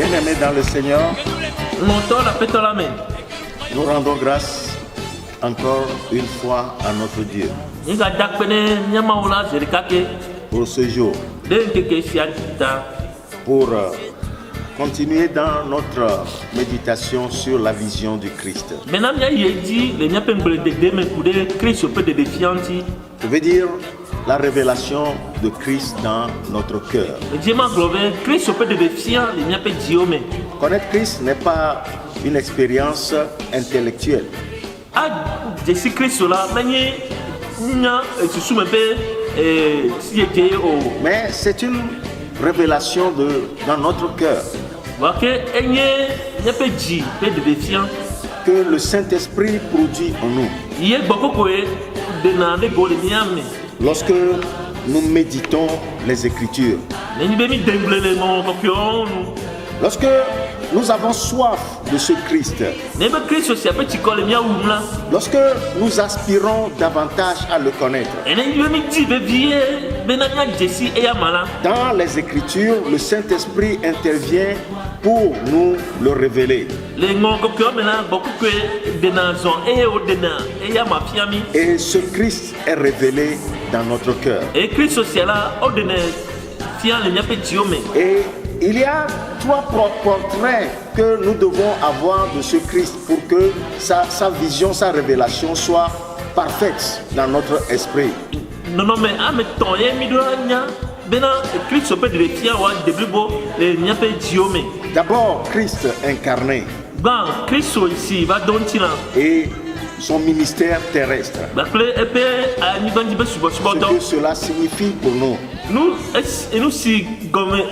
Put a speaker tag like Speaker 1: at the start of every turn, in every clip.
Speaker 1: Bien-aimés dans le Seigneur,
Speaker 2: Longtemps la fête à la main.
Speaker 1: nous rendons grâce encore une fois à notre Dieu
Speaker 2: Inga dakpene nyamaula zerikake
Speaker 1: pour ce jour,
Speaker 2: denkeke sianta.
Speaker 1: pour continuer dans notre méditation sur la vision du Christ.
Speaker 2: Maintenant il y a dit les nyapengble de deme kude Christ peut de défianti.
Speaker 1: Je veux dire la révélation de Christ dans notre cœur.
Speaker 2: Diema glove Christ peut de défiant les nyape diome.
Speaker 1: Connaître Christ n'est pas une expérience intellectuelle,
Speaker 2: Ah Jésus Christ là manye nya se soumebe si était au
Speaker 1: mais c'est une révélation dans notre cœur
Speaker 2: wake enye nyape di peut de défiant.
Speaker 1: que le Saint-Esprit produit en nous.
Speaker 2: Yé bokoko de na de gole miame.
Speaker 1: Lorsque nous méditons les Écritures,
Speaker 2: Neni be mi dengle le mon kopion.
Speaker 1: lorsque nous avons soif de ce Christ,
Speaker 2: Nebe Christ aussi peut tikole mia umla.
Speaker 1: lorsque nous aspirons davantage à le connaître,
Speaker 2: Ene yue mi di be vie benanya Jésus e ya mala.
Speaker 1: dans les Écritures, le Saint-Esprit intervient pour nous le révéler.
Speaker 2: Le mon kopion mena bokoko de na zon e o de na e ya mafiami.
Speaker 1: Et ce Christ est révélé dans notre cœur.
Speaker 2: Et Christ aussi là o de na fian le nyape diome.
Speaker 1: Et il y a trois portraits que nous devons avoir de ce Christ pour que sa vision, sa révélation soit parfaite dans notre esprit.
Speaker 2: Non non mais ame ton ye mi do nya bena Christ peut de fian wa de bibo le nyape diome.
Speaker 1: D'abord, Christ incarné
Speaker 2: Ban Christ ici va dontina.
Speaker 1: et son ministère terrestre.
Speaker 2: Bakle epé a ni bandi be subo subo
Speaker 1: Ce
Speaker 2: donc.
Speaker 1: que cela signifie pour nous.
Speaker 2: Nous si gomme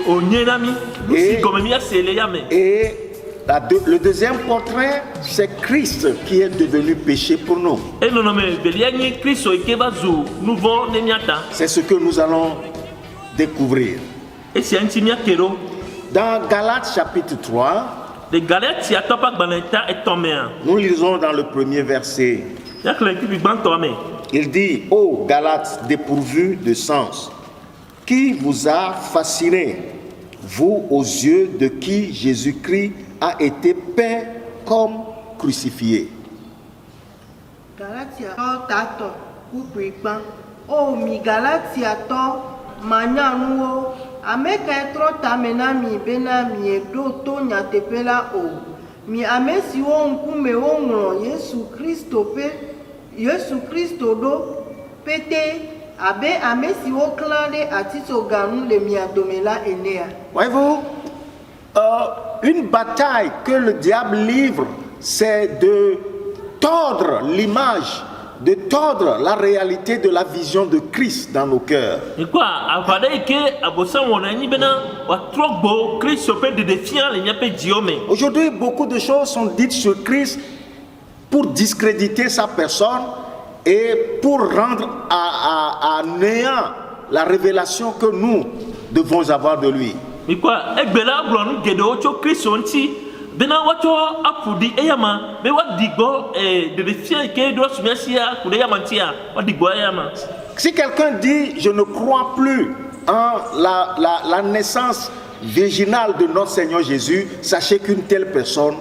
Speaker 2: au nyenami nous si gomme mi asele yame.
Speaker 1: Et le deuxième portrait, c'est Christ qui est devenu péché pour nous.
Speaker 2: Et non mais beliani Christ o ke bazu nouveau nemiata.
Speaker 1: C'est ce que nous allons découvrir.
Speaker 2: Et c'est un timia kero
Speaker 1: Dans Galates chapitre 3,
Speaker 2: de Galatia topa gbaneta et tomea.
Speaker 1: nous lisons dans le premier verset.
Speaker 2: Yakle ki bi gban tome.
Speaker 1: Il dit, ô Galates dépourvus de sens, qui vous a fasciné, vous aux yeux de qui Jésus-Christ a été peint comme crucifié.
Speaker 3: Galatia tato kukuikpa o mi Galatia to manyanuo ameka etro tamena mi bena mi edo to nyatepela o mi amesi wo nkume wo ngro Yesu Kristo do pété abe amesi wo klande atito ganu le mi adomela enea.
Speaker 1: Voyez-vous, une bataille que le diable livre, c'est de tordre l'image, de tordre la réalité de la vision de Christ dans nos cœurs.
Speaker 2: Et quoi avade ke abosan wona ni bena wa trogbo Christ peut de défiant le nyape diome.
Speaker 1: Aujourd'hui, beaucoup de choses sont dites sur Christ pour discréditer sa personne et pour rendre à néant la révélation que nous devons avoir de lui.
Speaker 2: Et quoi egbela blonu gedo cho Christ onti bena wato apudi eyama be wadigbo de défiant ke do sumiasia kude yamantia wadigbo eyama.
Speaker 1: Si quelqu'un dit « je ne crois plus en la naissance virginale de notre Seigneur Jésus », sachez qu'une telle personne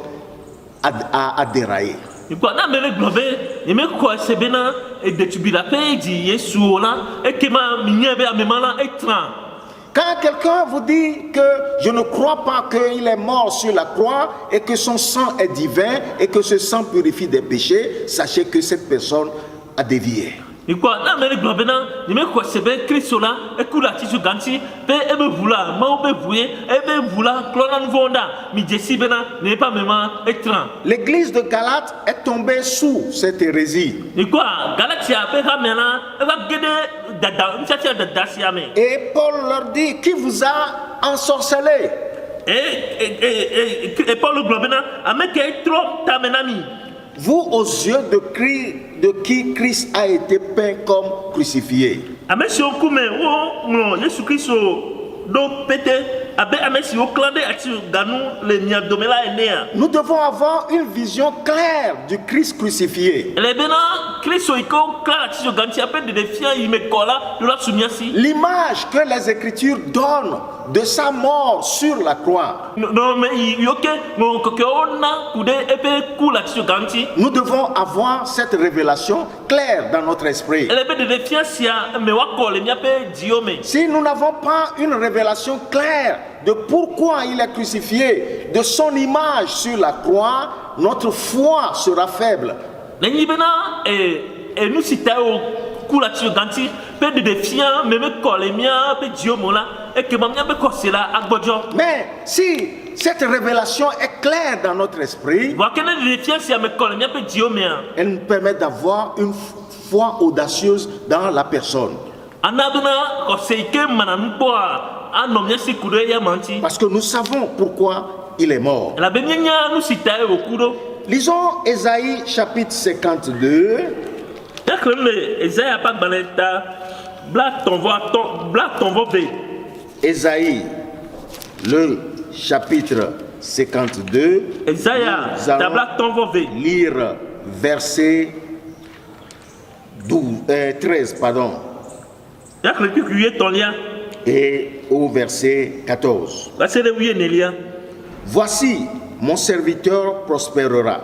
Speaker 1: a déraillé.
Speaker 2: Et quoi na mele glove e me ko se bena e de tubila pe di Yesu ola e kema minyebe amemala etran.
Speaker 1: Quand quelqu'un vous dit que je ne crois pas qu'il est mort sur la croix et que son sang est divin et que ce sang purifie des péchés, sachez que cette personne a dévié.
Speaker 2: Et quoi na mele glove na e me ko se be Kristo la e kula tisu ganti pe e be vula ma o be vuye e be vula klona nvonda mi Jésus bena ne pas mema etran.
Speaker 1: L'église de Galate est tombée sous cette hérésie.
Speaker 2: Et quoi Galatia pe kamena e va gede dada mchatia dada siame.
Speaker 1: Et Paul leur dit, qui vous a ensorcelé?
Speaker 2: Et Paul glove na ameke trop tamenami.
Speaker 1: Vous aux yeux de qui Christ a été peint comme crucifié.
Speaker 2: Amesi okume wo ngro Yesu Kristo do pété abe amesi o clan de ati ganu le nya domela enea.
Speaker 1: Nous devons avoir une vision claire du Christ crucifié.
Speaker 2: Le bena Kristo iko clan ati ganti ape de defia imekola de la sumiasi.
Speaker 1: L'image que les Écritures donnent de sa mort sur la croix.
Speaker 2: No me yoke no kokeona kude epe kula ati ganti.
Speaker 1: Nous devons avoir cette révélation claire dans notre esprit.
Speaker 2: Le be de defia sia me wakole mi ape diome.
Speaker 1: Si nous n'avons pas une révélation claire de pourquoi il est crucifié, de son image sur la croix, notre foi sera faible.
Speaker 2: Nenyi bena nous sitao kula ati ganti pe de defia me kole mi ape diomo la et que mamia be kosela agbojo.
Speaker 1: Mais si cette révélation est claire dans notre esprit,
Speaker 2: Wakene de defia sia me kole mi ape diome.
Speaker 1: elle nous permet d'avoir une foi audacieuse dans la personne.
Speaker 2: Anabena koseike mananpoa anomia sikude ya manti.
Speaker 1: Parce que nous savons pourquoi il est mort.
Speaker 2: La beminya nous sitae okudo.
Speaker 1: Lisons Ésaïe chapitre 52.
Speaker 2: Yakrele Esaïe pas baleta bla ton vo ve.
Speaker 1: Ésaïe, le chapitre 52.
Speaker 2: Esaïe
Speaker 1: Nous
Speaker 2: ta
Speaker 1: allons
Speaker 2: bla ton vo ve.
Speaker 1: lire verset 13, pardon,
Speaker 2: Yakrele kuye ton lia.
Speaker 1: et au verset 14.
Speaker 2: La sere wiye nelia.
Speaker 1: Voici, mon serviteur prospérera,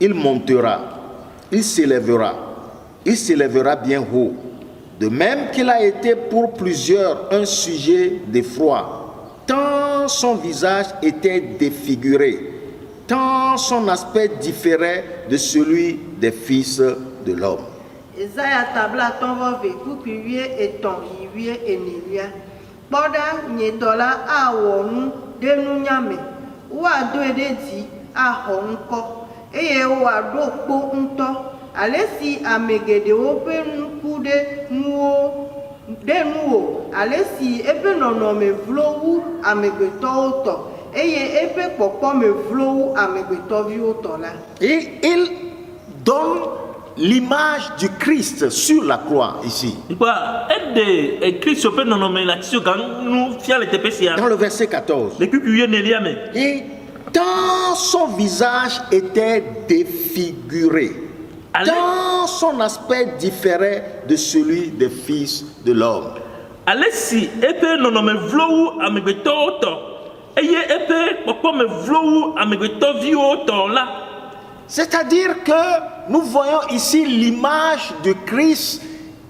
Speaker 1: il montera, il s'élèvera bien haut, de même qu'il a été pour plusieurs un sujet d'effroi, tant son visage était défiguré, tant son aspect différait de celui des fils de l'homme.
Speaker 3: Isaiah tabla tonvo ve kupiwie eton yiwie enelia. Boda nyedola awonu denu nyame. Wa do ededi aho nko. Eye wa do po nto. Alesi amegede ope nukude nuo denuo. Alesi ebe nono me vlowu amegbeto oto. Eye ebe popo me vlowu amegbeto vi oto la.
Speaker 1: Et il donne l'image du Christ sur la croix ici.
Speaker 2: Quoi aide Christ peut non nommer la tio gang nous fia le tepesia.
Speaker 1: Dans le verset 14.
Speaker 2: Le kuye nelia me.
Speaker 1: Et tant son visage était défiguré, tant son aspect différait de celui des fils de l'homme.
Speaker 2: Alesi epe non nommer vlowu amegbeto oto. Eye epe popo me vlowu amegbeto vi oto la.
Speaker 1: C'est-à-dire que nous voyons ici l'image de Christ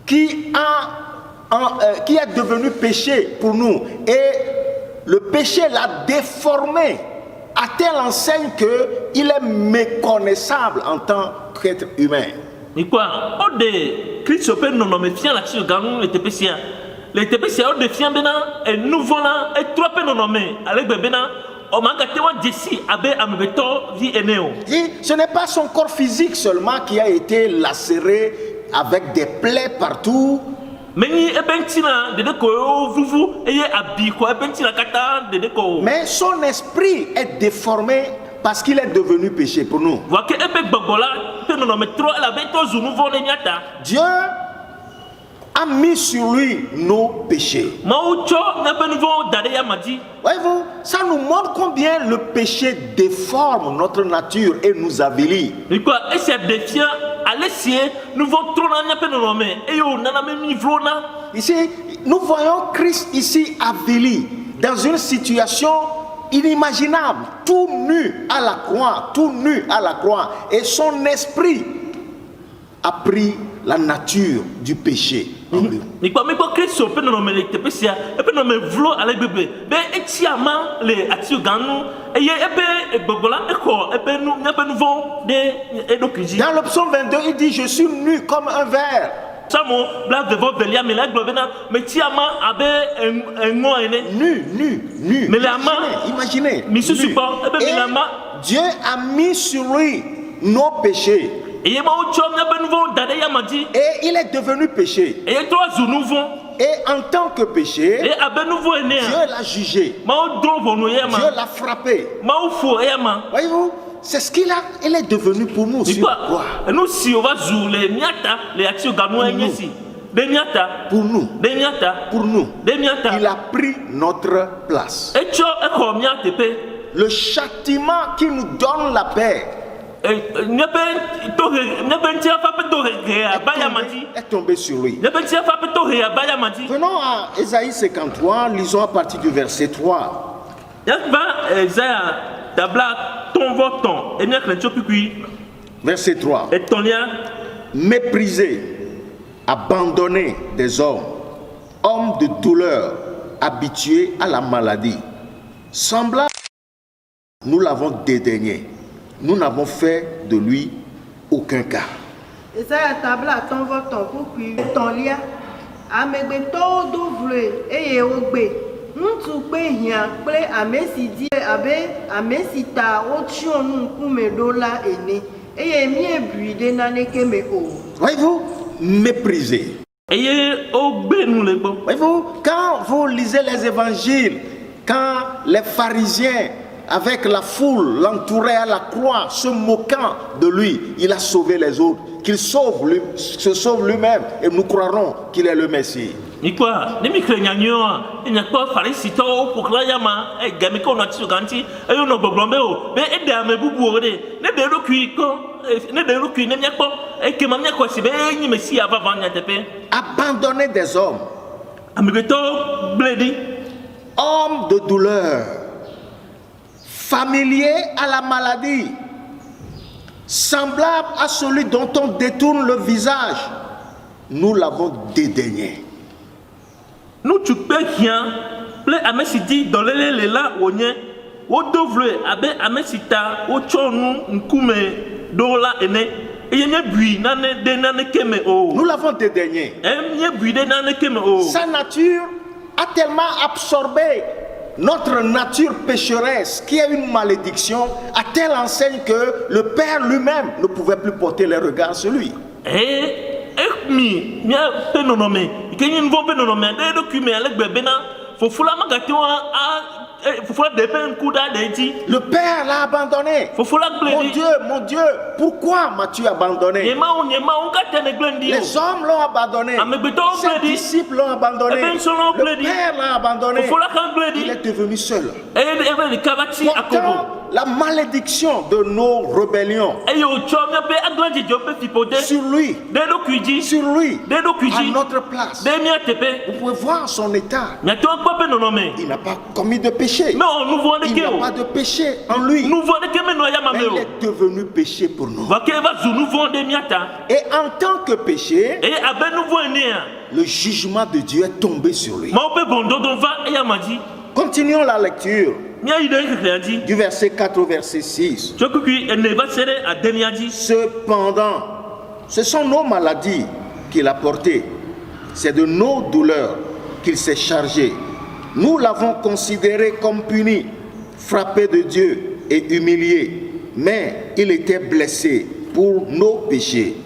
Speaker 1: qui est devenu péché pour nous. Et le péché l'a déformé à telle enseigne qu'il est méconnaissable en tant qu'être humain.
Speaker 2: Mais quoi? Ode Christ peut non nommer fia la tio gang le tepesia. Le tepesia ode fia bena et nouveau là et trois pe non nommer avec bena.
Speaker 1: Et ce n'est pas son corps physique seulement qui a été lacéré avec des plaies partout. Mais son esprit est déformé parce qu'il est devenu péché pour nous. Dieu a mis sur lui nos péchés. Voyez-vous, ça nous montre combien le péché déforme notre nature et nous avilit. Ici, nous voyons Christ ici avili dans une situation inimaginable, tout nu à la croix, et son esprit a pris la nature du péché en lui. Dans le psaume 22, il dit: je suis nu comme un ver. Nu. Imaginez. Et Dieu a mis sur lui nos péchés. Et il est devenu péché. Et en tant que péché, Dieu l'a jugé. Dieu l'a frappé. Voyez-vous, c'est ce qu'il est devenu pour nous.
Speaker 2: Demiata.
Speaker 1: Pour nous.
Speaker 2: Demiata.
Speaker 1: Pour nous.
Speaker 2: Demiata.
Speaker 1: Il a pris notre place.
Speaker 2: Echo ekomia tepe.
Speaker 1: Le châtiment qui nous donne la paix est tombé sur lui.
Speaker 2: Venons
Speaker 1: à Ésaïe 53, lisons à partir du verset 3. Verset 3. Méprisé, abandonné des hommes, homme de douleur, habitué à la maladie, semblable, nous l'avons dédaigné. Nous n'avons fait de lui aucun cas. Voyez-vous, méprisé. Voyez-vous, quand vous lisez les évangiles, quand les pharisiens avec la foule l'entourait à la croix, se moquant de lui, il a sauvé les autres. Qu'il se sauve lui-même et nous croirons qu'il est le Messie. Abandonné des hommes, homme de douleur, familier à la maladie, semblable à celui dont on détourne le visage, nous l'avons dédaigné.
Speaker 2: Nous tu peux rien, ple amesidi dans les là onye, o dovle abe amesita o chonu nkume dola ene.
Speaker 1: Nous l'avons dédaigné. Sa nature a tellement absorbé notre nature pécheresse, qui est une malédiction, à telle enseigne que le Père lui-même ne pouvait plus porter les regards sur lui. Le Père l'a abandonné. Mon Dieu, pourquoi m'as-tu abandonné? Les hommes l'ont abandonné. Ses disciples l'ont abandonné. Le Père l'a abandonné. Il est devenu seul. Pourtant, la malédiction de nos rébellions sur lui, à notre place. Vous pouvez voir son état. Il n'a pas commis de péché. Il n'y a pas de péché en lui. Mais il est devenu péché pour nous. Et en tant que péché, le jugement de Dieu est tombé sur lui. Continuons la lecture. Du verset 4 au verset 6. Cependant, ce sont nos maladies qu'il a portées. C'est de nos douleurs qu'il s'est chargé. Nous l'avons considéré comme puni, frappé de Dieu et humilié. Mais il était blessé pour nos péchés,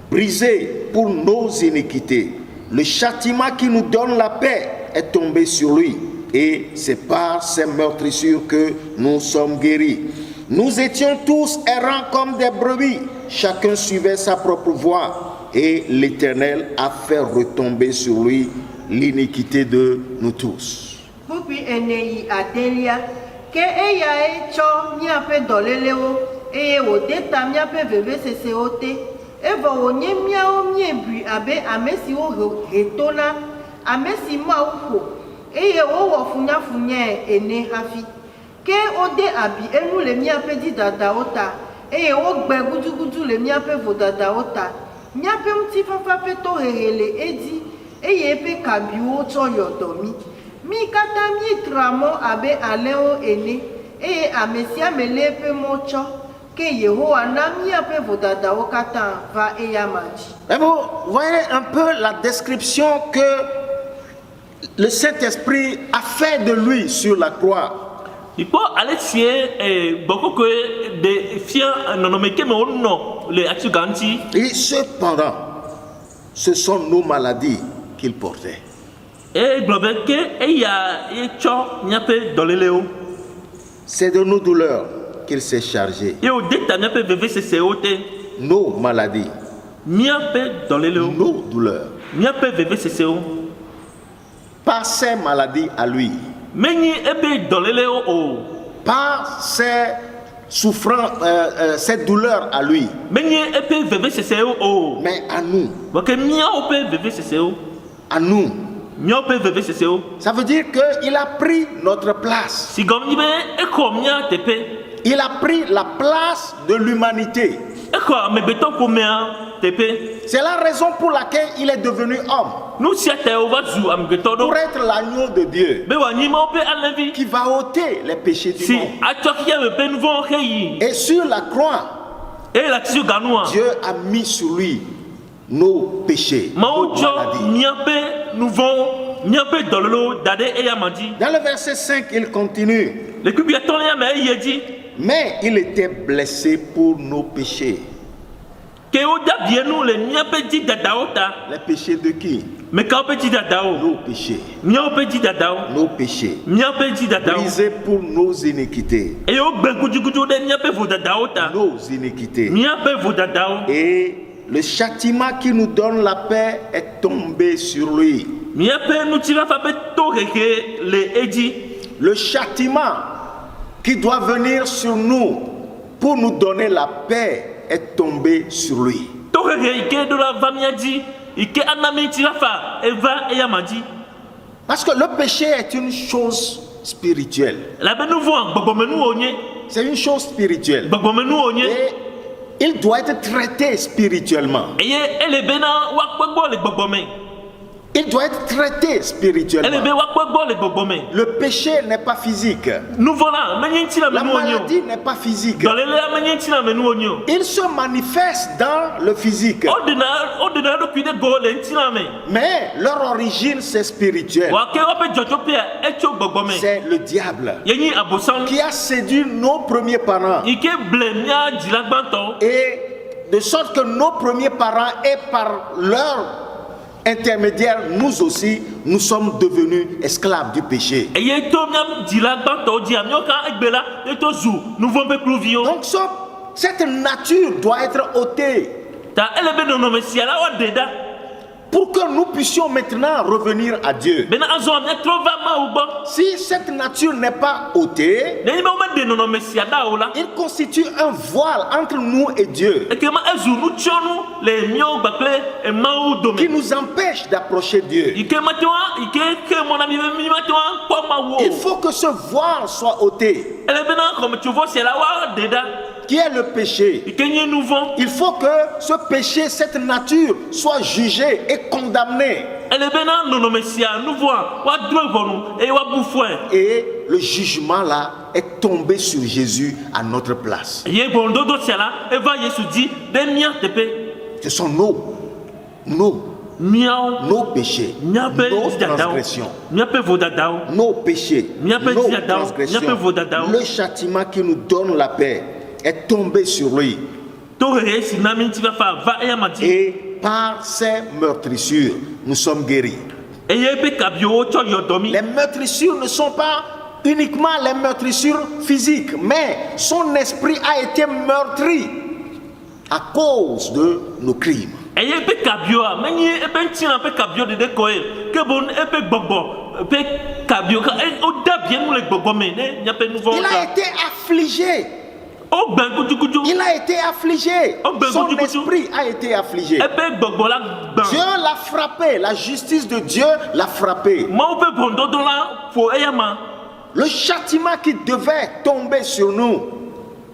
Speaker 1: brisé pour nos iniquités. Le châtiment qui nous donne la paix est tombé sur lui. Et c'est par ces meurtrissures que nous sommes guéris. Nous étions tous errants comme des brebis. Chacun suivait sa propre voie. Et l'Éternel a fait retomber sur lui l'iniquité de nous tous.
Speaker 3: Eye wo funya ene hafi ke ode abi enu le mia pe di dada ota eye wo gbe gudugudu le mia pe vo dada ota mia pe mti fafa pe to hehele edi eye pe kabi wo to yodomi mi kata mi tramo abe aleo ene eye amesia mele pe mocho ke Yehowa na mia pe vo dada okata va eya maji.
Speaker 1: Vous voyez un peu la description que le Saint-Esprit a fait de lui sur la croix. Et cependant, ce sont nos maladies qu'il portait. C'est de nos douleurs qu'il s'est chargé. Nos maladies, nos douleurs.
Speaker 2: Miape veve seseo.
Speaker 1: par ses maladies à lui,
Speaker 2: Menyi ebe dolele o.
Speaker 1: par ses souffrances, ses douleurs à lui,
Speaker 2: Menyi ebe veve seseo o.
Speaker 1: mais à nous,
Speaker 2: Wake miao pe veve seseo.
Speaker 1: à nous.
Speaker 2: Miao pe veve seseo.
Speaker 1: Ça veut dire qu'il a pris notre place.
Speaker 2: Si gom nibe eko mia tepe.
Speaker 1: Il a pris la place de l'humanité.
Speaker 2: Eko amebeto pomea tepe.
Speaker 1: C'est la raison pour laquelle il est devenu homme,
Speaker 2: Nous siate ovazu amebeto do.
Speaker 1: pour être l'agneau de Dieu
Speaker 2: Be wa nyima pe alevi.
Speaker 1: qui va ôter les péchés du
Speaker 2: Si
Speaker 1: monde.
Speaker 2: atokia me pe nouveau reyi.
Speaker 1: Et sur la croix,
Speaker 2: Et la tisu ganua.
Speaker 1: Dieu a mis sur lui nos péchés, nos
Speaker 2: Maujo
Speaker 1: maladies.
Speaker 2: miape nouveau miape dololo dade e yamadi.
Speaker 1: Dans le verset 5, il continue.
Speaker 2: Le kubiaton ya me yedi.
Speaker 1: Mais il était blessé pour nos péchés.
Speaker 2: Ke o da bienu le miape di dadaota.
Speaker 1: Les péchés de qui?
Speaker 2: Me ka pe di dadao.
Speaker 1: Nos péchés.
Speaker 2: Miape di dadao.
Speaker 1: Nos péchés.
Speaker 2: Miape di dadao.
Speaker 1: Brisé pour nos iniquités.
Speaker 2: E o ben kujukuju de miape vo dadaota.
Speaker 1: Nos iniquités.
Speaker 2: Miape vo dadao.
Speaker 1: Et le châtiment qui nous donne la paix est tombé sur lui.
Speaker 2: Miape nu tira fa pe to reke le eji.
Speaker 1: Le châtiment qui doit venir sur nous pour nous donner la paix est tombé sur lui.
Speaker 2: To reke ike do la vamiadi. Ike anami tira fa eva e yamadi.
Speaker 1: Parce que le péché est une chose spirituelle.
Speaker 2: La be nouveau en gbogomenu onye.
Speaker 1: C'est une chose spirituelle.
Speaker 2: Gbogomenu onye.
Speaker 1: Et il doit être traité spirituellement.
Speaker 2: Eye ele bena wakpegbo le gbogbome.
Speaker 1: Il doit être traité
Speaker 2: Ele be
Speaker 1: spirituellement.
Speaker 2: wakpegbo le gbogbome.
Speaker 1: Le péché n'est pas physique.
Speaker 2: Nouveau là, menyenti la
Speaker 1: La
Speaker 2: menu onyo.
Speaker 1: maladie n'est pas physique.
Speaker 2: Dans le menyenti la menu onyo.
Speaker 1: Il se manifeste dans le physique.
Speaker 2: Ordina do kuide go le ntina me.
Speaker 1: Mais leur origine, c'est spirituel.
Speaker 2: Wa ke wape jojo pe echo gbogbome.
Speaker 1: C'est le diable
Speaker 2: Yenyi abosan
Speaker 1: qui a séduit nos premiers parents.
Speaker 2: ike blemia dilagbanto.
Speaker 1: Et de sorte que nos premiers parents, et par leur intermédiaire, nous aussi, nous sommes devenus esclaves du péché.
Speaker 2: Eye to miam dilagbanto di amio ka egbela eto zu nouveau pe pluvio.
Speaker 1: Donc cette nature doit être ôtée
Speaker 2: Ta ele be no mesia la wa deda.
Speaker 1: pour que nous puissions maintenant revenir à Dieu.
Speaker 2: Bena azo amia trova ma ubo.
Speaker 1: Si cette nature n'est pas ôtée,
Speaker 2: Ne ba ma de no mesia da ola.
Speaker 1: il constitue un voile entre nous et Dieu
Speaker 2: Et que ma ezu nu tionu le mio bakle e mau
Speaker 1: qui
Speaker 2: domi.
Speaker 1: nous empêche d'approcher Dieu.
Speaker 2: Ike matewa ike ke mon ami mi matewa kwa ma wo.
Speaker 1: Il faut que ce voile soit ôté,
Speaker 2: Ele bena comme tu vois c'est la wa deda.
Speaker 1: qui est le péché.
Speaker 2: Ike nye nouveau.
Speaker 1: Il faut que ce péché, cette nature, soit jugée et condamnée.
Speaker 2: Ele bena no mesia nouveau wa drogonu e wa bufwe.
Speaker 1: Et le jugement là est tombé sur Jésus à notre place.
Speaker 2: Ye bondo do tiala e va Yesu di de mia tepe.
Speaker 1: Ce sont nos
Speaker 2: Miao
Speaker 1: péchés,
Speaker 2: miape
Speaker 1: nos
Speaker 2: dadao.
Speaker 1: transgressions,
Speaker 2: Miape vodadao.
Speaker 1: nos péchés,
Speaker 2: Miape
Speaker 1: nos
Speaker 2: diadao,
Speaker 1: transgressions.
Speaker 2: miape vodadao.
Speaker 1: Le châtiment qui nous donne la paix est tombé sur lui.
Speaker 2: To re si na minti va fa va e amadi.
Speaker 1: Et par ses meurtrissures, nous sommes guéris.
Speaker 2: E ye pe kabio cho yodomi.
Speaker 1: Les meurtrissures ne sont pas uniquement les meurtrissures physiques, mais son esprit a été meurtri à cause de nos crimes.
Speaker 2: E ye pe kabio a menyi e pe ntina pe kabio de koe. Ke bon e pe gbogbo pe kabio ka e o da bien nous le gbogbo me ne nya pe nouveau.
Speaker 1: Il a été affligé.
Speaker 2: O ben kuju.
Speaker 1: Il a été affligé.
Speaker 2: Oh, ben,
Speaker 1: Son
Speaker 2: kuju.
Speaker 1: esprit a été affligé.
Speaker 2: E pe gbogbo la
Speaker 1: Dieu
Speaker 2: gban.
Speaker 1: l'a frappé. La justice de Dieu l'a frappé.
Speaker 2: Ma o pe bondo do la fo e yama.
Speaker 1: Le châtiment qui devait tomber sur nous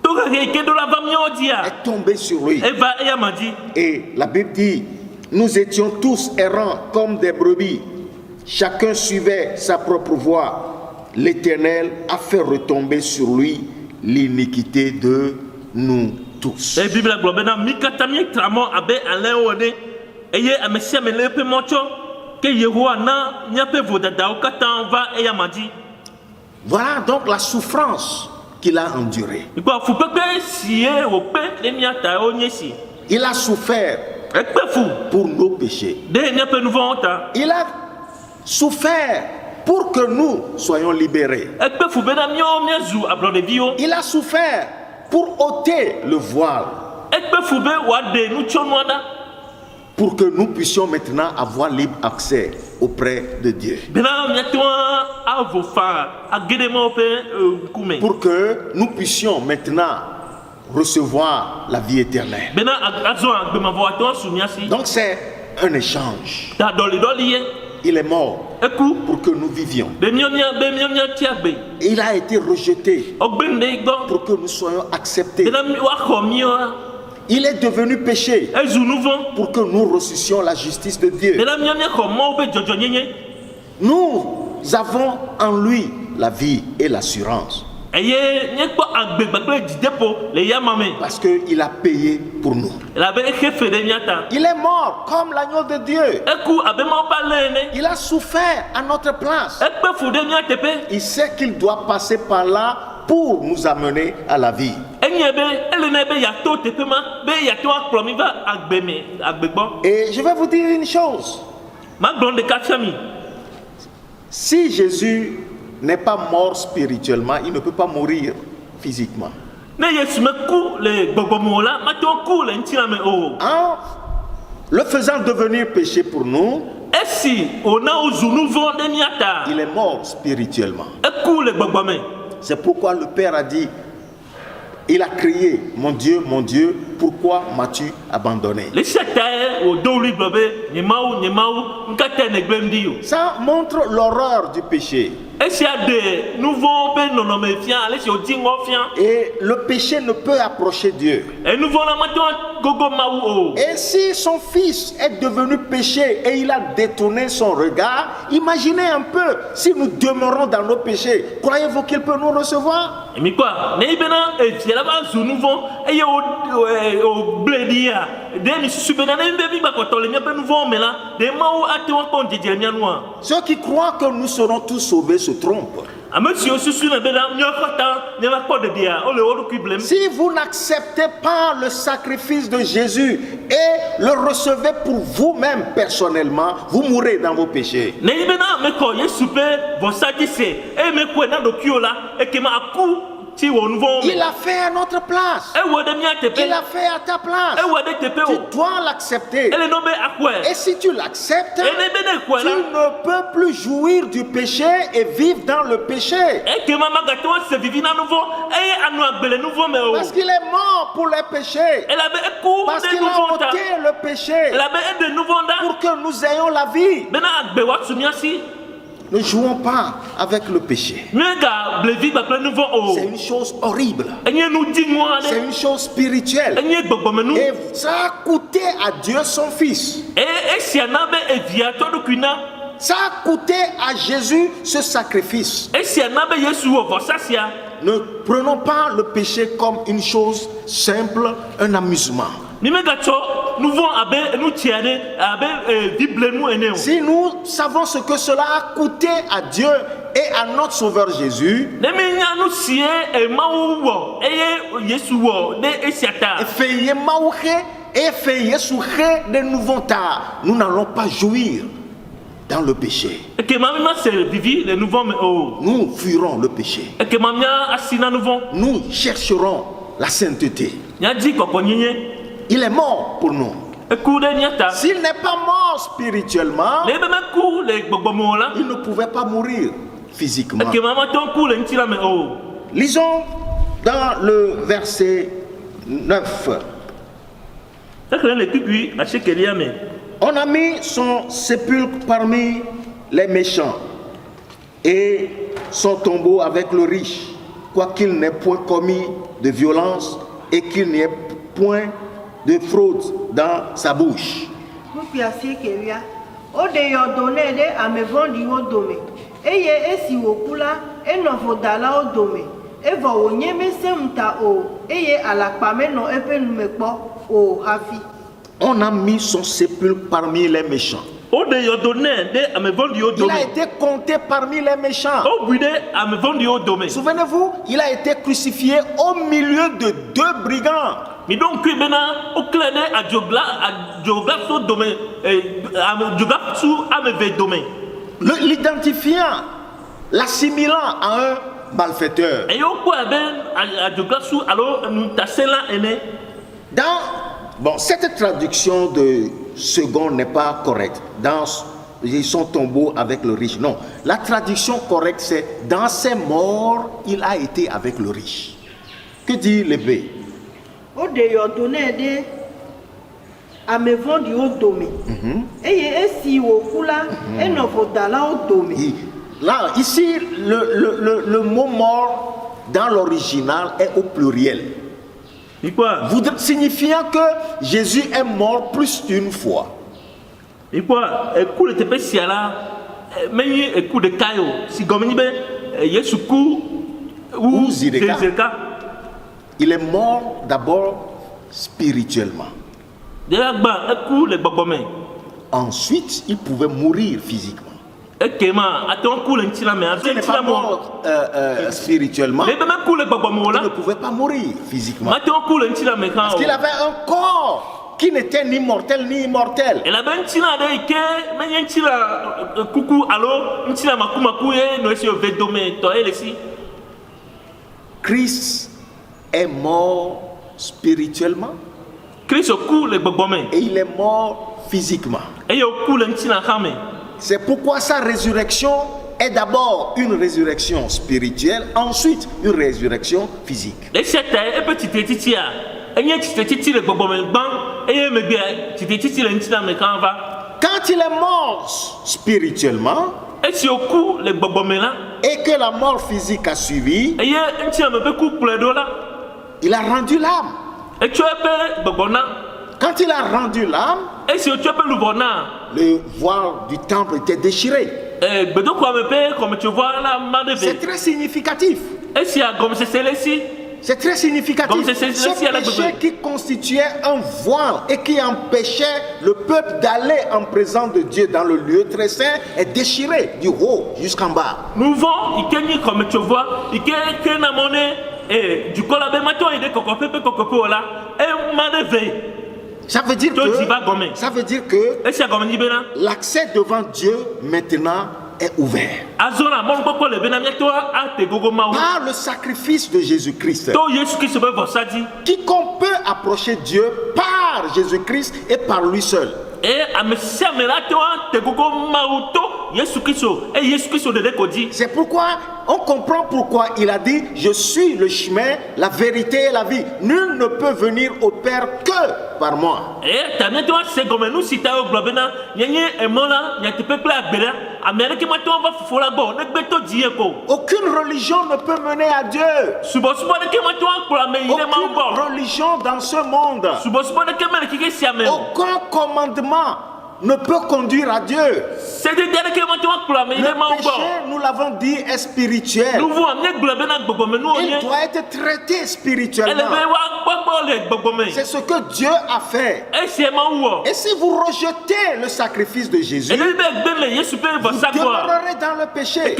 Speaker 2: To re ke do la va mi odia.
Speaker 1: est tombé sur lui.
Speaker 2: E va e yamadi.
Speaker 1: Et la Bible dit, nous étions tous errants comme des brebis. Chacun suivait sa propre voie. L'Éternel a fait retomber sur lui l'iniquité de nous tous.
Speaker 2: E Bible globe na mi katami tramo abe ale one. E ye amesia me le pe mocho ke Yehowa na nya pe vodadao katan va e yamadi.
Speaker 1: Voilà donc la souffrance qu'il a endurée.
Speaker 2: Ikwa fu pepe sie wo pe le mi ata o nyesi.
Speaker 1: Il a souffert
Speaker 2: E pe fu
Speaker 1: pour nos péchés.
Speaker 2: de nya pe nouveau onta.
Speaker 1: Il a souffert pour que nous soyons libérés.
Speaker 2: E pe fu be na mi o mi zu ablo de bio.
Speaker 1: Il a souffert pour ôter le voile,
Speaker 2: E pe fu be wa de nu chonu ada.
Speaker 1: pour que nous puissions maintenant avoir libre accès auprès de Dieu.
Speaker 2: bena miatoa avofa agedemo pe kume
Speaker 1: Pour que nous puissions maintenant recevoir la vie éternelle.
Speaker 2: bena azo agbema voato sumiasi
Speaker 1: Donc c'est un échange.
Speaker 2: ta doli
Speaker 1: Il est mort
Speaker 2: eku
Speaker 1: pour que nous vivions.
Speaker 2: be mionia tiagbe
Speaker 1: Il a été rejeté
Speaker 2: ogbende igbo
Speaker 1: pour que nous soyons acceptés.
Speaker 2: bena wa khomio
Speaker 1: Il est devenu péché
Speaker 2: ezu nouveau
Speaker 1: pour que nous reçussions la justice de Dieu.
Speaker 2: bena mionia khomo be jojo nyenye
Speaker 1: Nous avons en lui la vie et l'assurance
Speaker 2: eye nyekpo agbegbe didepo le yamame
Speaker 1: parce qu'il a payé pour nous.
Speaker 2: la be ekefe de miata
Speaker 1: Il est mort comme l'agneau de Dieu.
Speaker 2: eku abema balene
Speaker 1: Il a souffert à notre place.
Speaker 2: ekpe fu de miatepe
Speaker 1: Il sait qu'il doit passer par là pour nous amener à la vie.
Speaker 2: enye be elene be yato tepema be yato akplomi va agbegbo
Speaker 1: Et je vais vous dire une chose.
Speaker 2: ma blonde kafiami
Speaker 1: Si Jésus n'est pas mort spirituellement, il ne peut pas mourir physiquement.
Speaker 2: ne yesu me ku le gbogbomo la ma to ku le ntina me o
Speaker 1: En le faisant devenir péché pour nous,
Speaker 2: esi ona ozu nouveau de miata
Speaker 1: il est mort spirituellement.
Speaker 2: eku le gbogbome
Speaker 1: C'est pourquoi le Père a dit, il a crié, mon Dieu, pourquoi m'as-tu abandonné?
Speaker 2: le setae o doli globe nyemau nkate ne gbemdi yo
Speaker 1: Ça montre l'horreur du péché.
Speaker 2: esi ade nouveau be nonome fian le si o dingo fian
Speaker 1: Et le péché ne peut approcher Dieu.
Speaker 2: e nouveau la ma to gogo mau o
Speaker 1: Et si son fils est devenu péché et il a détourné son regard, imaginez un peu si nous demeurons dans nos péchés. Croyez-vous qu'il peut nous recevoir?
Speaker 2: mi kwa ne ibena e fiela ba zu nouveau eye o bledia de mi susu bena ne be bi ba ko tole mi be nouveau me la de mau ate wa kon jeje mi anua
Speaker 1: Ceux qui croient que nous serons tous sauvés se trompent.
Speaker 2: amesi o susu na be na nyokota ne ma ko de dia o le o ku blem
Speaker 1: Si vous n'acceptez pas le sacrifice de Jésus et le recevez pour vous-même personnellement, vous mourrez dans vos péchés.
Speaker 2: ne ibena me ko yesu pe vo sadise e me ko na do kiola e ke ma aku ti wo nouveau
Speaker 1: Il a fait à notre place.
Speaker 2: e wo de mi atepe
Speaker 1: Il a fait à ta place.
Speaker 2: e wo de tepe
Speaker 1: Tu
Speaker 2: o
Speaker 1: dois l'accepter.
Speaker 2: ele no be akwe
Speaker 1: Et si tu l'acceptes,
Speaker 2: e ne be ne
Speaker 1: tu
Speaker 2: kwela
Speaker 1: ne peux plus jouir du péché et vivre dans le péché.
Speaker 2: e ke mama gato se vivi na nouveau e anu agbele nouveau me o
Speaker 1: Parce qu'il est mort pour les péchés.
Speaker 2: elle avait eku
Speaker 1: Parce
Speaker 2: de
Speaker 1: qu'il a
Speaker 2: nouveau ta
Speaker 1: ôté le péché
Speaker 2: elle avait de nouveau da
Speaker 1: pour que nous ayons la vie.
Speaker 2: bena agbe wa sumiasi
Speaker 1: Ne jouons pas avec le péché.
Speaker 2: miega blevi ba ple nouveau o
Speaker 1: C'est une chose horrible.
Speaker 2: enye nu dingo
Speaker 1: C'est
Speaker 2: ade
Speaker 1: une chose spirituelle.
Speaker 2: enye gbogbome nu
Speaker 1: Et ça a coûté à Dieu son Fils.
Speaker 2: e esiana be evia to do kuina
Speaker 1: Ça a coûté à Jésus ce sacrifice.
Speaker 2: esiana be yesu o vosasia
Speaker 1: Ne prenons pas le péché comme une chose simple, un amusement.
Speaker 2: ni mega to nouveau abe nu tiane abe bible nu ene o
Speaker 1: Si nous savons ce que cela a coûté à Dieu et à notre Sauveur Jésus,
Speaker 2: ne mi nya nu sie e mawu wo eye yesu wo de esiata
Speaker 1: effayez maouché et effayez souché de nouveau tard, nous n'allons pas jouir dans le péché.
Speaker 2: e ke mami ma se vivi le nouveau me o
Speaker 1: Nous fuirons le péché.
Speaker 2: e ke mamia asina nouveau
Speaker 1: Nous chercherons la sainteté.
Speaker 2: nya di koko nyenye
Speaker 1: Il est mort pour nous.
Speaker 2: e ku de nyata
Speaker 1: S'il n'est pas mort spirituellement,
Speaker 2: le be me ku le gbogbomo la
Speaker 1: il ne pouvait pas mourir physiquement.
Speaker 2: e ke mama to ku le ntira me o
Speaker 1: Lisons dans le verset 9.
Speaker 2: e ke le pipi a shekelia me
Speaker 1: On a mis son sépulcre parmi les méchants et son tombeau avec le riche, quoiqu'il n'ait point commis de violence et qu'il n'y ait point de fraude dans sa bouche.
Speaker 3: Kupiasie kewia. O de yodone de amevondi o dome. Eye esi wokula enovo dala o dome. Eva onyeme semta o. Eye alakpame no epe numekpo o hafi.
Speaker 1: On a mis son sépulcre parmi les méchants.
Speaker 2: o de yodone de amevondi o
Speaker 1: Il
Speaker 2: dome
Speaker 1: a été compté parmi les méchants.
Speaker 2: o buide amevondi o dome
Speaker 1: Souvenez-vous, il a été crucifié au milieu de deux brigands.
Speaker 2: mi don kui bena o klene ajogla so dome ajogla su ameve dome
Speaker 1: L'identifiant, l'assimilant à un malfaiteur.
Speaker 2: e yo ko abe ajogla su alo ntasela ene
Speaker 1: Dans cette traduction de second n'est pas correct. Dans son tombeau avec le riche. Non, la traduction correcte c'est dans ses morts, il a été avec le riche. Que dit l'Hébreu?
Speaker 3: O de yɔdone de amevɔ̃ɖiwo dome. Eye esi wòku la, enɔ vodalawo dome.
Speaker 1: Là, ici, le mot mort dans l'original est au pluriel. Signifiant que Jésus est mort plus d'une fois. Il est mort d'abord spirituellement. Ensuite, il pouvait mourir physiquement. Il n'est pas mort spirituellement. Il ne pouvait pas mourir physiquement. Parce qu'il avait un corps qui n'était ni mortel ni immortel. Christ est mort spirituellement et il est mort physiquement. C'est pourquoi sa résurrection est d'abord une résurrection spirituelle, ensuite une résurrection physique. Quand il est mort spirituellement et que la mort physique a suivi, il a rendu l'âme. Quand il a rendu l'âme, le voile du temple était déchiré. C'est très significatif. C'est très significatif. Ce péché qui constituait un voile et qui empêchait le peuple d'aller en présence de Dieu dans le lieu très saint est déchiré du haut jusqu'en bas. Ça veut dire que l'accès devant Dieu maintenant est ouvert. Par le sacrifice de Jésus-Christ. Quiconque peut approcher Dieu par Jésus-Christ et par lui seul. C'est pourquoi on comprend pourquoi il a dit je suis le chemin, la vérité et la vie. Nul ne peut venir au Père que par moi. Aucune religion ne peut mener à Dieu. Aucune religion dans ce monde. Aucun commandement ne peut conduire à Dieu. Le péché, nous l'avons dit, est spirituel. Il doit être traité spirituellement. C'est ce que Dieu a fait. Et si vous rejetez le sacrifice de Jésus, vous demeurerez dans le péché.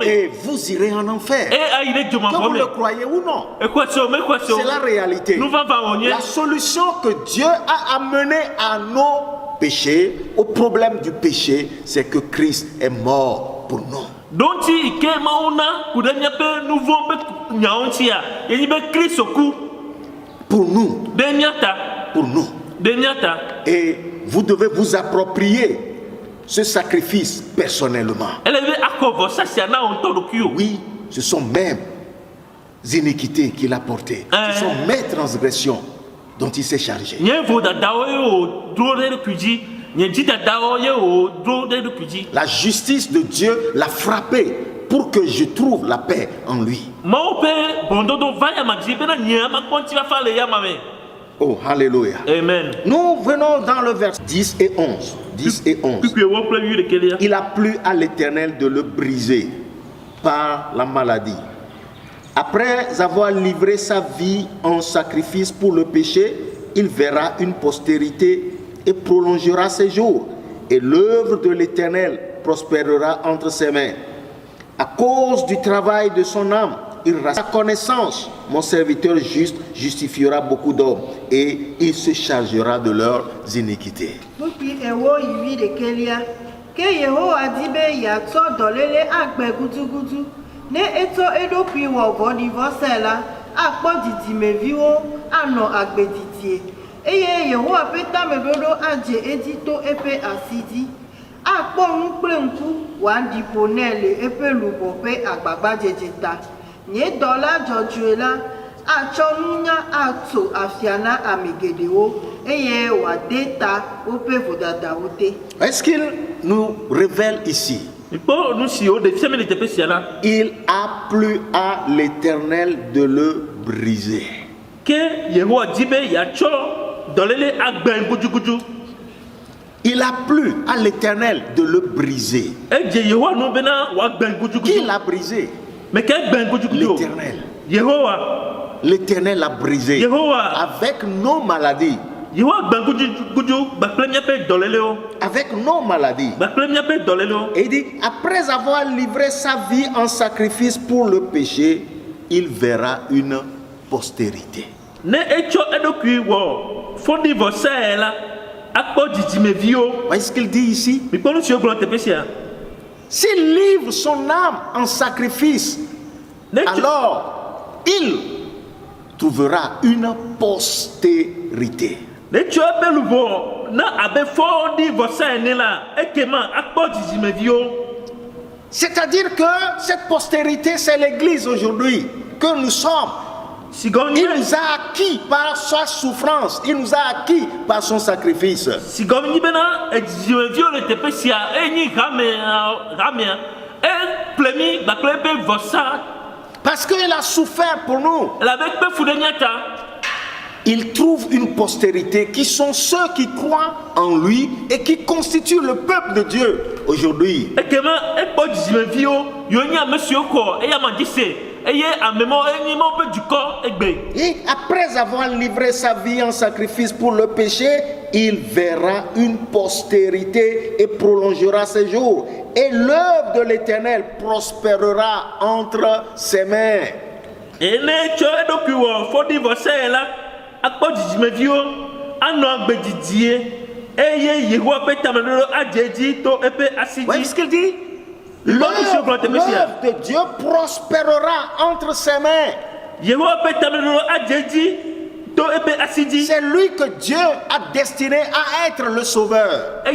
Speaker 1: Et vous irez en enfer. Que vous le croyez ou non. C'est la réalité. La solution que Dieu a amenée à nos péché, au problème du péché, c'est que Christ est mort pour nous. Pour nous. Pour nous. Et vous devez vous approprier ce sacrifice personnellement. Oui, ce sont mêmes iniquités qu'il a portées. Ce sont mes transgressions dont il s'est chargé. La justice de Dieu l'a frappé pour que je trouve la paix en lui. Oh, alléluia.
Speaker 2: Amen.
Speaker 1: Nous venons dans le verset 10 et 11. 10 et 11. Il a plu à l'Éternel de le briser par la maladie. Après avoir livré sa vie en sacrifice pour le péché, il verra une postérité et prolongera ses jours. Et l'œuvre de l'Éternel prospérera entre ses mains. À cause du travail de son âme, il restera sa connaissance. Mon serviteur juste justifiera beaucoup d'hommes et il se chargera de leurs iniquités.
Speaker 3: Ne eto eɖokui wɔ vɔɖivɔsɛ la, akpɔ dzidzimeviwo anɔ agbedidie. eye Yehowa ƒe tameɖoɖo adze edzi to eƒe asi dzi. Akpɔ nu kple ŋku wòaɖi ƒo nɛ le eƒe luʋɔ ƒe agbagbadzedze ta. Nye dɔla dzɔdzɔe la atsɔ nunya atso afia na ame geɖewo eye wòade ta woƒe vodadawo te.
Speaker 1: Est-ce qu'il nous révèle ici?
Speaker 2: Il
Speaker 1: A plu à l'Éternel de le briser. Il a plu à l'Éternel de le briser. Qui l'a brisé? L'Éternel. L'Éternel l'a brisé avec nos maladies. Avec nos maladies. Et il dit, après avoir livré sa vie en sacrifice pour le péché, il verra une postérité. Voyez ce qu'il dit ici? S'il livre son âme en sacrifice, alors il trouvera une postérité. C'est-à-dire que cette postérité, c'est l'Église aujourd'hui que nous sommes. Il nous a acquis par sa souffrance, il nous a acquis par son sacrifice. Parce qu'il a souffert pour nous. Il trouve une postérité qui sont ceux qui croient en lui et qui constituent le peuple de Dieu aujourd'hui. Et après avoir livré sa vie en sacrifice pour le péché, il verra une postérité et prolongera ses jours. Et l'œuvre de l'Éternel prospérera entre ses mains.
Speaker 2: Voyez
Speaker 1: ce qu'il dit? L'œuvre de Dieu prospérera entre ses mains. C'est lui que Dieu a destiné à être le sauveur, à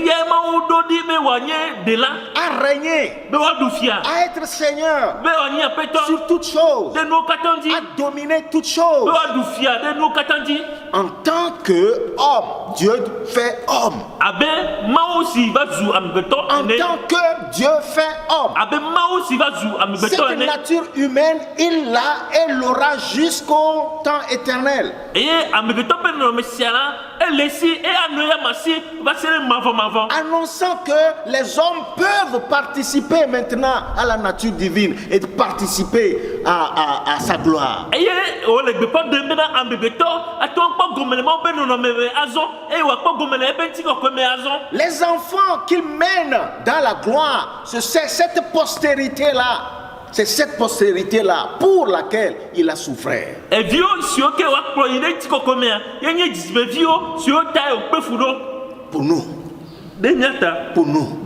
Speaker 1: régner, à être Seigneur sur toutes choses, à dominer toutes choses. En tant qu'homme, Dieu fait homme. En tant que Dieu fait homme, cette nature humaine, il l'a et l'aura jusqu'au temps éternel. Annonçant que les hommes peuvent participer maintenant à la nature divine et de participer à sa gloire. Les enfants qu'il mène dans la gloire, c'est cette postérité-là. C'est cette postérité-là pour laquelle il a souffert. Pour nous. Pour nous.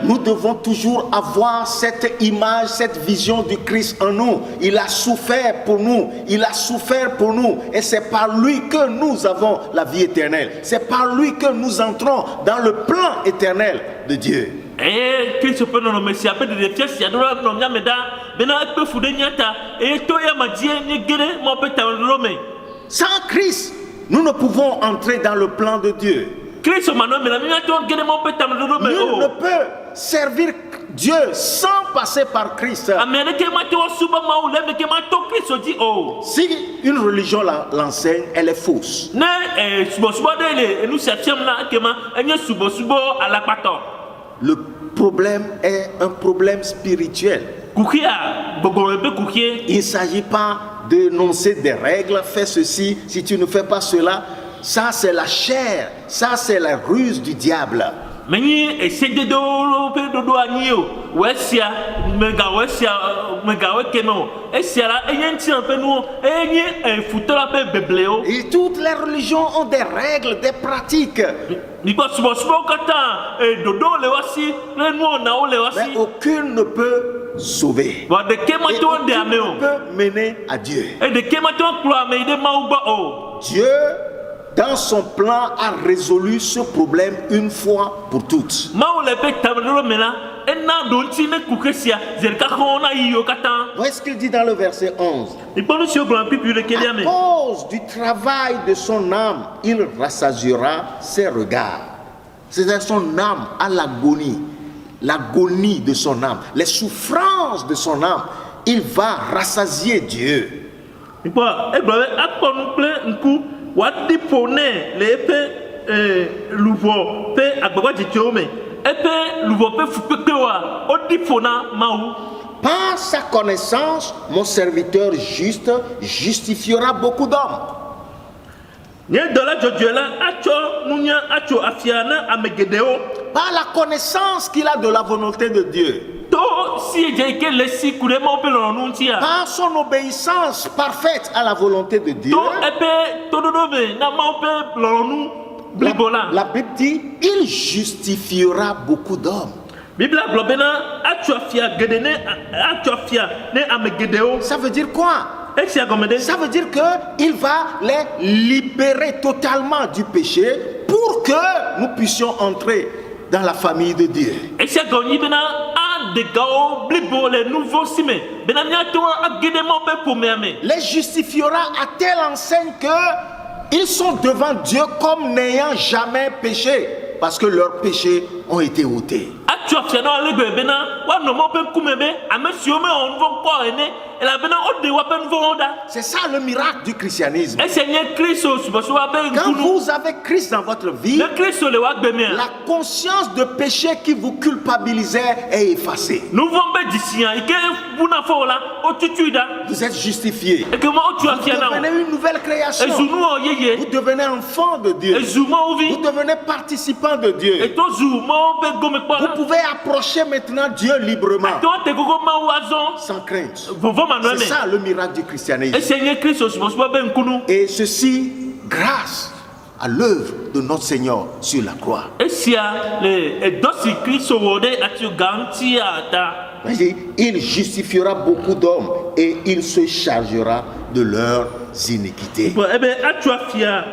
Speaker 1: Nous devons toujours avoir cette image, cette vision du Christ en nous. Il a souffert pour nous. Il a souffert pour nous. Et c'est par lui que nous avons la vie éternelle. C'est par lui que nous entrons dans le plan éternel de Dieu. Sans Christ, nous ne pouvons entrer dans le plan de Dieu. Nul ne peut servir Dieu sans passer par Christ. Si une religion l'enseigne, elle est fausse. Le problème est un problème spirituel. Il ne s'agit pas d'énoncer des règles, fais ceci, si tu ne fais pas cela. Ça c'est la chair, ça c'est la ruse du diable. Et toutes les religions ont des règles, des pratiques. Mais aucune ne peut sauver. Et aucune ne peut mener à Dieu. Dieu, dans son plan, a résolu ce problème une fois pour toutes.
Speaker 2: Maou le pe tamelo mena ena donti ne kukesia zerka khona yiyo katan.
Speaker 1: Voyez ce qu'il dit dans le verset 11.
Speaker 2: Il parle sur grand pipi le
Speaker 1: À
Speaker 2: keliame.
Speaker 1: cause du travail de son âme, il rassasiera ses regards. C'est-à-dire son âme à l'agonie de son âme, les souffrances de son âme. Il va rassasier Dieu.
Speaker 2: Il parle e globe akonu ple nku wadi pone le pe louvo pe agbagba jitiome. E pe louvo pe fupepewa odi fona maou.
Speaker 1: Par sa connaissance, mon serviteur juste justifiera beaucoup d'hommes.
Speaker 2: Nye dola jodjola acho nunya acho afiana amegedeo.
Speaker 1: Par la connaissance qu'il a de la volonté de Dieu.
Speaker 2: To si jeke lesi kurema pe lonuntia.
Speaker 1: Par son obéissance parfaite à la volonté de Dieu.
Speaker 2: To epe tododobe na ma pe lonu blibola.
Speaker 1: La Bible dit, il justifiera beaucoup d'hommes.
Speaker 2: Bibla globena acho afia gedene acho afia ne amegedeo.
Speaker 1: Ça veut dire quoi?
Speaker 2: Exia gomede.
Speaker 1: Ça veut dire qu'il va les libérer totalement du péché pour que nous puissions entrer dans la famille de Dieu.
Speaker 2: Exia goni bena a de gao blibo le nouveau sime. Bena nyato agedemo pe pomeme.
Speaker 1: Les justifiera à telle enseigne que ils sont devant Dieu comme n'ayant jamais péché parce que leurs péchés ont été ôtés.
Speaker 2: Acho afia na lego bena wa no mo pe kumebe amesiome on vont quoi ene. Elle a bena ode wa pe nouveau onda.
Speaker 1: C'est ça le miracle du christianisme.
Speaker 2: Et Seigneur Christ subaso wa pe
Speaker 1: Quand
Speaker 2: nkunu.
Speaker 1: vous avez Christ dans votre vie,
Speaker 2: Le Christ le wa gbemia.
Speaker 1: la conscience de péché qui vous culpabilisait est effacée.
Speaker 2: Nous vont be disian ike buna fola o tutuida.
Speaker 1: Vous êtes justifié.
Speaker 2: Et que moi tu
Speaker 1: Vous
Speaker 2: afia na.
Speaker 1: devenez une nouvelle création.
Speaker 2: Ezunu o
Speaker 1: Vous
Speaker 2: yeye.
Speaker 1: devenez enfant de Dieu.
Speaker 2: Ezuma ovi.
Speaker 1: Vous devenez participant de Dieu.
Speaker 2: Et to zuma o pe gome
Speaker 1: Vous
Speaker 2: kwa.
Speaker 1: pouvez approcher maintenant Dieu librement,
Speaker 2: To te gogo ma wazon.
Speaker 1: sans crainte.
Speaker 2: Vovo
Speaker 1: C'est
Speaker 2: manueme.
Speaker 1: ça le miracle du christianisme.
Speaker 2: Et Seigneur Christ subaso wa be nkunu.
Speaker 1: Et ceci grâce à l'œuvre de notre Seigneur sur la croix.
Speaker 2: Esia le dosi Christ wode atu ganti ata.
Speaker 1: Voyez, il justifiera beaucoup d'hommes et il se chargera de leurs iniquités.
Speaker 2: Bon ebe atu afia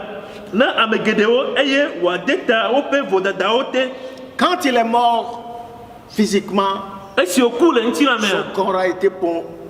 Speaker 2: na amegedeo eye wa deta o pe vodada ote.
Speaker 1: Quand il est mort physiquement,
Speaker 2: Esi oku le ntina me.
Speaker 1: son corps a été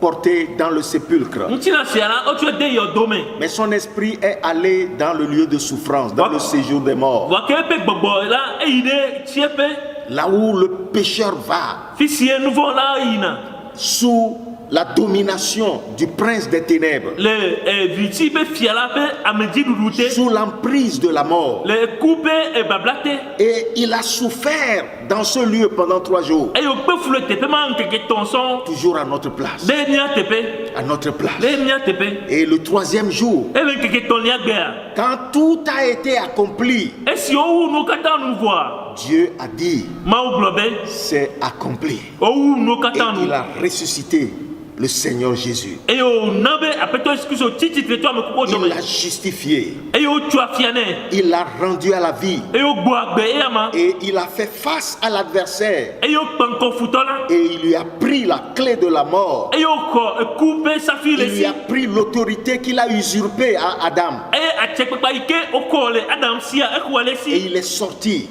Speaker 1: porté dans le sépulcre.
Speaker 2: Ntina siara o tu de yo dome.
Speaker 1: Mais son esprit est allé dans le lieu de souffrance, dans le séjour des morts.
Speaker 2: Wa ke pe gbogbo la eyide tiepe.
Speaker 1: Là où le pécheur va,
Speaker 2: Fisie nouveau la ina.
Speaker 1: sous la domination du prince des ténèbres,
Speaker 2: Le viti be fiala pe amedi dudute.
Speaker 1: sous l'emprise de la mort.
Speaker 2: Le coupe e bablate.
Speaker 1: Et il a souffert dans ce lieu pendant 3 jours,
Speaker 2: E yo pe fule tepe man keke tonson.
Speaker 1: toujours à notre place.
Speaker 2: Le nia tepe.
Speaker 1: À notre place.
Speaker 2: Le nia tepe.
Speaker 1: Et le 3e jour,
Speaker 2: E ben keke ton nia gbea.
Speaker 1: quand tout a été accompli,
Speaker 2: E si ou no kata nou voir.
Speaker 1: Dieu a dit,
Speaker 2: Ma ou globe.
Speaker 1: c'est accompli.
Speaker 2: Ou no
Speaker 1: Et
Speaker 2: kata nou.
Speaker 1: il a ressuscité le Seigneur Jésus.
Speaker 2: E yo nabe apeto excuse titi te to me kupo
Speaker 1: Il
Speaker 2: dome.
Speaker 1: l'a justifié.
Speaker 2: E yo tu afiane.
Speaker 1: Il l'a rendu à la vie.
Speaker 2: E yo gbo agbe e ama.
Speaker 1: Et il a fait face à l'adversaire.
Speaker 2: E yo panko futola.
Speaker 1: Et il lui a pris la clé de la mort.
Speaker 2: E yo ko coupe safi
Speaker 1: Il
Speaker 2: le
Speaker 1: lui
Speaker 2: si.
Speaker 1: a pris l'autorité qu'il a usurpée à Adam.
Speaker 2: E achekpe pa ike okole Adam sia e ko le
Speaker 1: Et
Speaker 2: si.
Speaker 1: il est sorti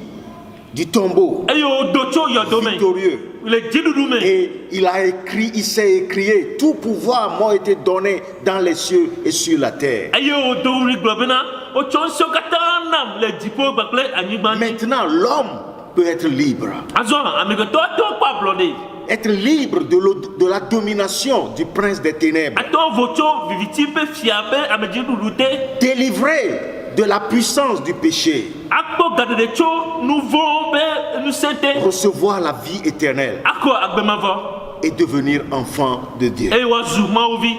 Speaker 1: du tombeau
Speaker 2: E yo docho yo dome.
Speaker 1: victorieux.
Speaker 2: Le jidudume.
Speaker 1: Et il s'est écrié, tout pouvoir m'a été donné dans les cieux et sur la terre.
Speaker 2: E yo douri globena. O chonso kata nam le dipo bakle anyiban.
Speaker 1: Maintenant, l'homme peut être libre.
Speaker 2: Azon amego to pa blode.
Speaker 1: Être libre de la domination du prince des ténèbres.
Speaker 2: Ato vocho viviti pe fiabe amedi dudute.
Speaker 1: Délivré de la puissance du péché.
Speaker 2: Akpo gade de cho nouveau be nous sente.
Speaker 1: Recevoir la vie éternelle
Speaker 2: Ako agbemavo.
Speaker 1: et devenir enfant de Dieu.
Speaker 2: E wazu ma ovi.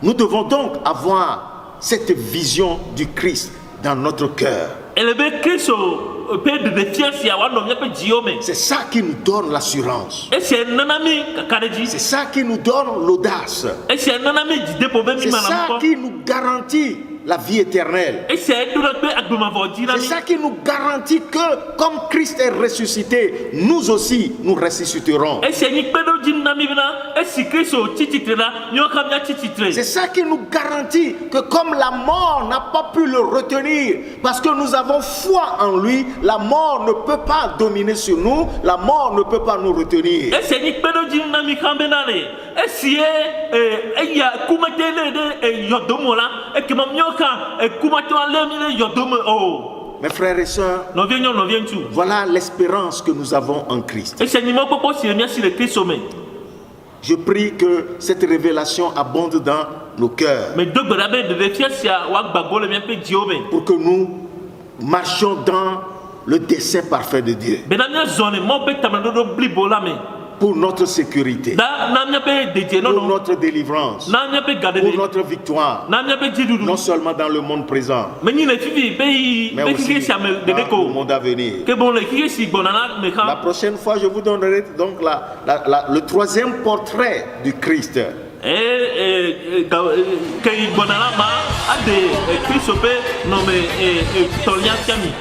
Speaker 1: Nous devons donc avoir cette vision du Christ dans notre cœur.
Speaker 2: Elebe Kristo pe de fiance ya wano nyepe jiome.
Speaker 1: C'est ça qui nous donne l'assurance.
Speaker 2: E se nanami kakareji.
Speaker 1: C'est ça qui nous donne l'audace.
Speaker 2: E se nanami jide po be mi
Speaker 1: C'est ça
Speaker 2: manamko.
Speaker 1: qui nous garantit la vie éternelle.
Speaker 2: Et c'est
Speaker 1: ça qui nous garantit que comme Christ est ressuscité, nous aussi nous ressusciterons. C'est ça qui nous garantit que comme la mort n'a pas pu le retenir, parce que nous avons foi en lui, la mort ne peut pas dominer sur nous, la mort ne peut pas nous retenir. Mes frères et sœurs, voilà l'espérance que nous avons en Christ. Je prie que cette révélation abonde dans nos cœurs, pour que nous marchions dans le dessein parfait de Dieu, pour notre sécurité, pour notre délivrance, pour notre victoire, non seulement dans le monde présent, mais aussi dans le monde à venir. La prochaine fois, je vous donnerai donc le troisième portrait du Christ.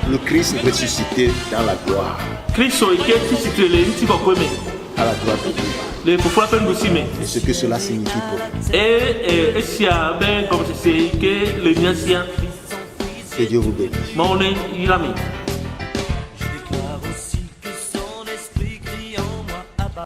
Speaker 1: Le Christ ressuscité dans la gloire, à la droite de Dieu. Et ce que cela signifie pour nous. Que Dieu vous bénisse.